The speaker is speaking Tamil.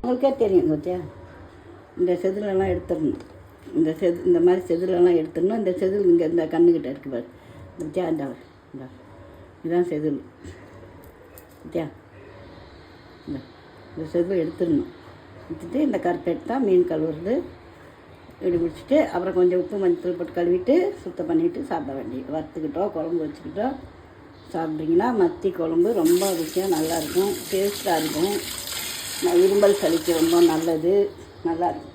உங்களுக்கே தெரியும் பத்தியா. இந்த செதிலெல்லாம் எடுத்துடணும். இந்த மாதிரி செதிலெல்லாம் எடுத்துடணும். இந்த செதில் இங்கே இந்த கண்ணுக்கிட்ட இருக்குது பாரு பத்தியா. இந்த இதுதான் செதில் பத்தியா. இந்த செதில் எடுத்துடணும். எடுத்துட்டு இந்த கருப்பை எடுத்தால் மீன் கழுவுறது இப்படி முடிச்சுட்டு அப்புறம் கொஞ்சம் உப்பு மஞ்சள் போட்டு கழுவிட்டு சுத்தம் பண்ணிவிட்டு சாப்பிட வேண்டியது. வறுத்துக்கிட்டோ குழம்பு வச்சுக்கிட்டோ சாப்பிட்றீங்கன்னா மத்தி குழம்பு ரொம்ப ருசியாக நல்லாயிருக்கும், டேஸ்ட்டாக இருக்கும். இரும்பல் சளிக்கு ரொம்ப நல்லது, நல்லாயிருக்கும்.